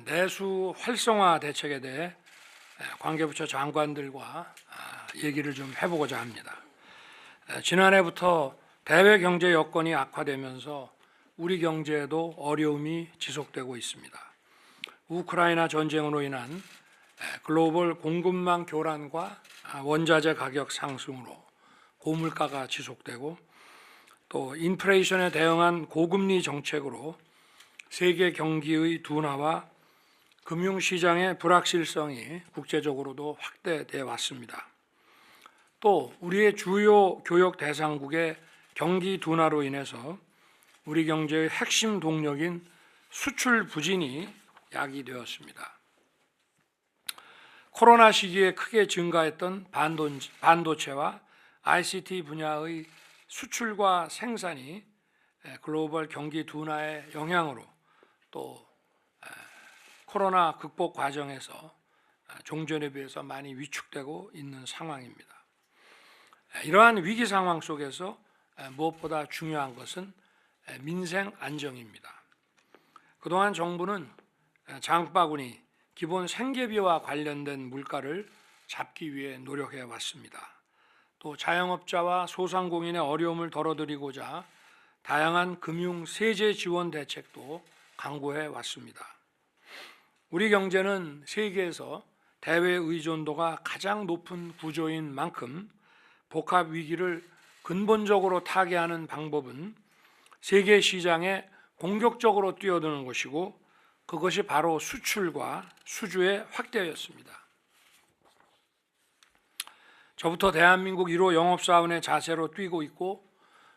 내수 활성화 대책에 대해 관계부처 장관들과 얘기를 좀 해보고자 합니다. 지난해부터 대외 경제 여건이 악화되면서 우리 경제에도 어려움이 지속되고 있습니다. 우크라이나 전쟁으로 인한 글로벌 공급망 교란과 원자재 가격 상승으로 고물가가 지속되고 또 인플레이션에 대응한 고금리 정책으로 세계 경기의 둔화와 금융시장의 불확실성이 국제적으로도 확대돼 왔습니다. 또 우리의 주요 교역 대상국의 경기 둔화로 인해서 우리 경제의 핵심 동력인 수출 부진이 야기되었습니다. 코로나 시기에 크게 증가했던 반도체와 ICT 분야의 수출과 생산이 글로벌 경기 둔화의 영향으로 또 코로나 극복 과정에서 종전에 비해서 많이 위축되고 있는 상황입니다. 이러한 위기 상황 속에서 무엇보다 중요한 것은 민생 안정입니다. 그동안 정부는 장바구니, 기본 생계비와 관련된 물가를 잡기 위해 노력해 왔습니다. 또 자영업자와 소상공인의 어려움을 덜어드리고자 다양한 금융 세제 지원 대책도 강구해 왔습니다. 우리 경제는 세계에서 대외 의존도가 가장 높은 구조인 만큼 복합 위기를 근본적으로 타개하는 방법은 세계 시장에 공격적으로 뛰어드는 것이고 그것이 바로 수출과 수주의 확대였습니다. 저부터 대한민국 1호 영업사원의 자세로 뛰고 있고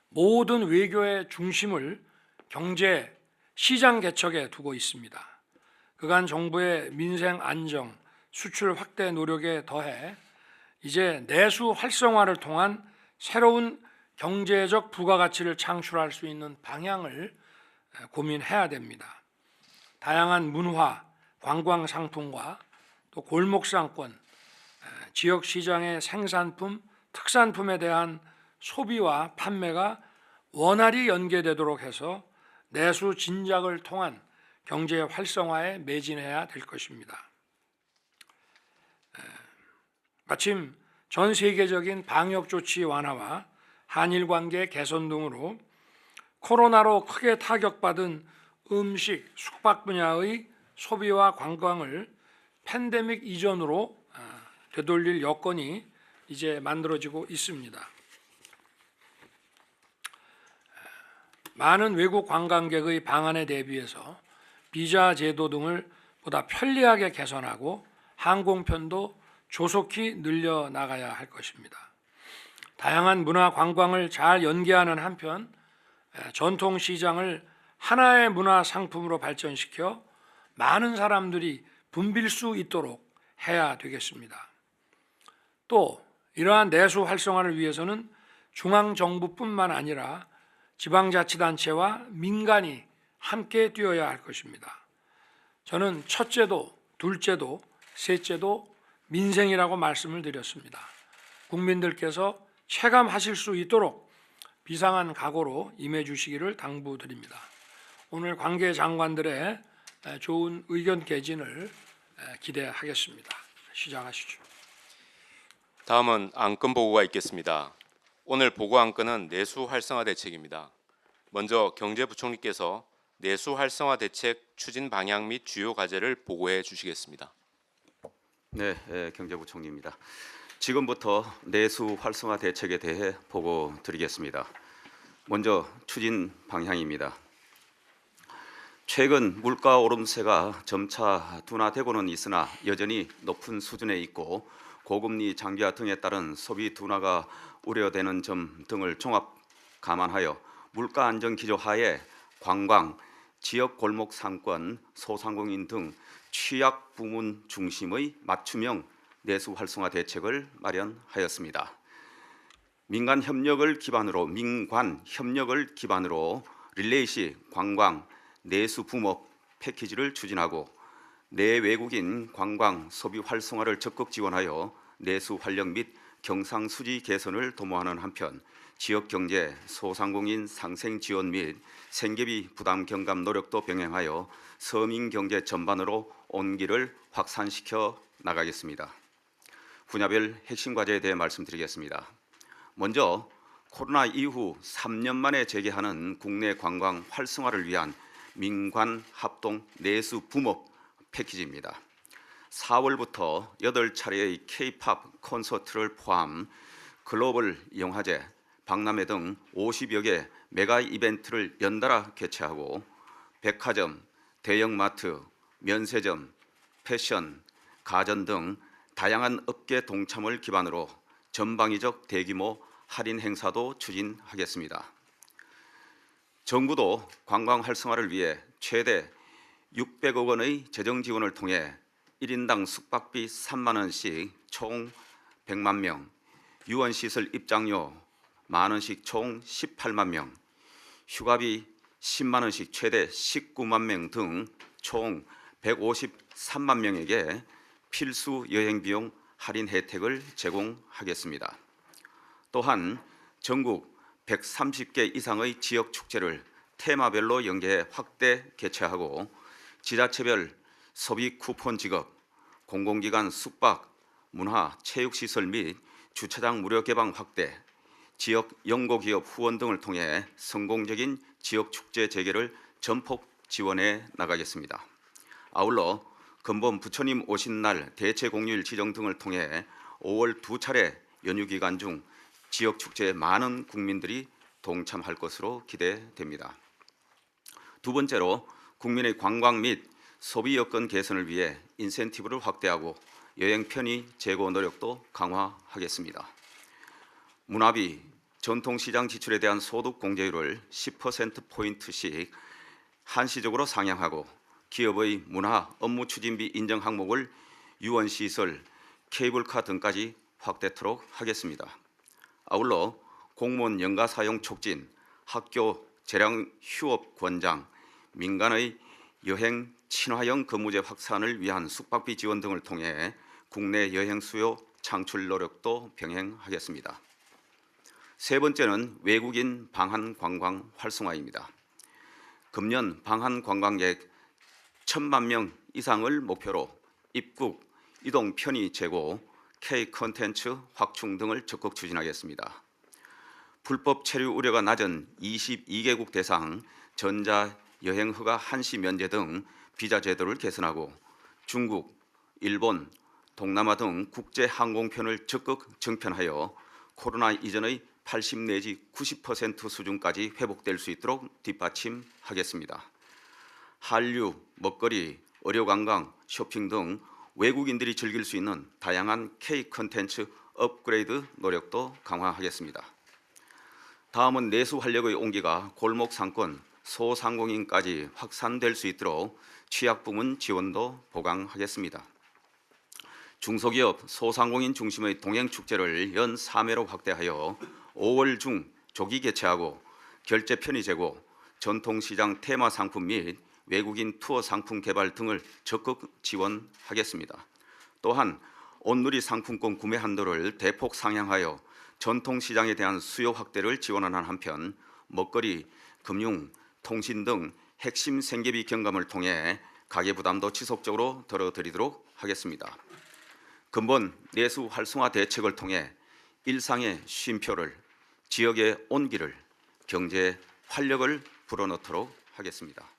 모든 외교의 중심을 경제, 시장 개척에 두고 있습니다. 그간 정부의 민생 안정, 수출 확대 노력에 더해 이제 내수 활성화를 통한 새로운 경제적 부가가치를 창출할 수 있는 방향을 고민해야 됩니다. 다양한 문화, 관광 상품과 또 골목 상권, 지역 시장의 생산품, 특산품에 대한 소비와 판매가 원활히 연계되도록 해서 내수 진작을 통한 경제 활성화에 매진해야 될 것입니다. 마침 전 세계적인 방역 조치 완화와 한일 관계 개선 등으로 코로나로 크게 타격받은 음식, 숙박 분야의 소비와 관광을 팬데믹 이전으로 되돌릴 여건이 이제 만들어지고 있습니다. 많은 외국 관광객의 방한에 대비해서 비자 제도 등을 보다 편리하게 개선하고 항공편도 조속히 늘려나가야 할 것입니다. 다양한 문화 관광을 잘 연계하는 한편 전통시장을 하나의 문화 상품으로 발전시켜 많은 사람들이 붐빌 수 있도록 해야 되겠습니다. 또 이러한 내수 활성화를 위해서는 중앙정부뿐만 아니라 지방자치단체와 민간이 함께 뛰어야 할 것입니다. 저는 첫째도, 둘째도, 셋째도 민생이라고 말씀을 드렸습니다. 국민들께서 체감하실 수 있도록 비상한 각오로 임해 주시기를 당부드립니다. 오늘 관계 장관들의 좋은 의견 개진을 기대하겠습니다. 시작하시죠. 다음은 안건 보고가 있겠습니다. 오늘 보고 안건은 내수 활성화 대책입니다. 먼저 경제부총리께서 내수 활성화 대책 추진 방향 및 주요 과제를 보고해 주시겠습니다. 네, 경제부총리입니다. 지금부터 내수 활성화 대책에 대해 보고 드리겠습니다. 먼저 추진 방향입니다. 최근 물가 오름세가 점차 둔화되고는 있으나 여전히 높은 수준에 있고 고금리 장기화 등에 따른 소비 둔화가 우려되는 점 등을 종합 감안하여 물가 안정 기조 하에 관광, 지역 골목 상권, 소상공인 등 취약 부문 중심의 맞춤형 내수 활성화 대책을 마련하였습니다. 민관 협력을 기반으로 릴레이시 관광 내수 붐업 패키지를 추진하고 내외국인 관광 소비 활성화를 적극 지원하여 내수 활력 및 경상수지 개선을 도모하는 한편 지역 경제 소상공인 상생 지원 및 생계비 부담 경감 노력도 병행하여 서민 경제 전반으로 온기를 확산시켜 나가겠습니다. 분야별 핵심 과제에 대해 말씀드리겠습니다. 먼저 코로나 이후 3년 만에 재개하는 국내 관광 활성화를 위한 민관 합동 내수 붐업 패키지입니다. 4월부터 8차례의 K-팝 콘서트를 포함 글로벌 영화제, 박람회 등 50여 개 메가 이벤트를 연달아 개최하고 백화점, 대형마트, 면세점, 패션, 가전 등 다양한 업계 동참을 기반으로 전방위적 대규모 할인 행사도 추진하겠습니다. 정부도 관광 활성화를 위해 최대 600억 원의 재정 지원을 통해 1인당 숙박비 3만 원씩 총 100만 명, 유원시설 입장료 만 원씩 총 18만 명, 휴가비 10만 원씩 최대 19만 명 등 총 153만 명에게 필수 여행 비용 할인 혜택을 제공하겠습니다. 또한 전국 130개 이상의 지역 축제를 테마별로 연계해 확대 개최하고 지자체별 소비 쿠폰 지급, 공공기관 숙박, 문화, 체육시설 및 주차장 무료 개방 확대, 지역 연고기업 후원 등을 통해 성공적인 지역 축제 재개를 전폭 지원해 나가겠습니다. 아울러 근본 부처님 오신 날 대체 공휴일 지정 등을 통해 5월 2차례 연휴 기간 중 지역 축제에 많은 국민들이 동참할 것으로 기대됩니다. 두 번째로 국민의 관광 및 소비 여건 개선을 위해 인센티브를 확대하고 여행 편의 제고 노력도 강화하겠습니다. 문화비, 전통시장 지출에 대한 소득 공제율을 10%포인트씩 한시적으로 상향하고 기업의 문화 업무 추진비 인정 항목을 유원시설, 케이블카 등까지 확대토록 하겠습니다. 아울러 공무원 연가 사용 촉진, 학교 재량 휴업 권장, 민간의 여행 친화형 근무제 확산을 위한 숙박비 지원 등을 통해 국내 여행 수요 창출 노력도 병행하겠습니다. 세 번째는 외국인 방한 관광 활성화입니다. 금년 방한 관광객 1,000만 명 이상을 목표로 입국, 이동 편의 제고, K 콘텐츠 확충 등을 적극 추진하겠습니다. 불법 체류 우려가 낮은 22개국 대상 전자 여행 허가 한시 면제 등 비자 제도를 개선하고 중국, 일본, 동남아 등 국제 항공편을 적극 정편하여 코로나 이전의 80 내지 90% 수준까지 회복될 수 있도록 뒷받침하겠습니다. 한류, 먹거리, 의료관광, 쇼핑 등 외국인들이 즐길 수 있는 다양한 K 콘텐츠 업그레이드 노력도 강화하겠습니다. 다음은 내수 활력의 온기가 골목 상권, 소상공인까지 확산될 수 있도록 취약 부문 지원도 보강하겠습니다. 중소기업, 소상공인 중심의 동행축제를 연 3회로 확대하여 5월 중 조기 개최하고 결제 편의 제고, 전통시장 테마 상품 및 외국인 투어 상품 개발 등을 적극 지원하겠습니다. 또한 온누리 상품권 구매 한도를 대폭 상향하여 전통시장에 대한 수요 확대를 지원하는 한편 먹거리, 금융, 통신 등 핵심 생계비 경감을 통해 가계부담도 지속적으로 덜어드리도록 하겠습니다. 근본 내수 활성화 대책을 통해 일상의 쉼표를, 지역의 온기를, 경제의 활력을 불어넣도록 하겠습니다.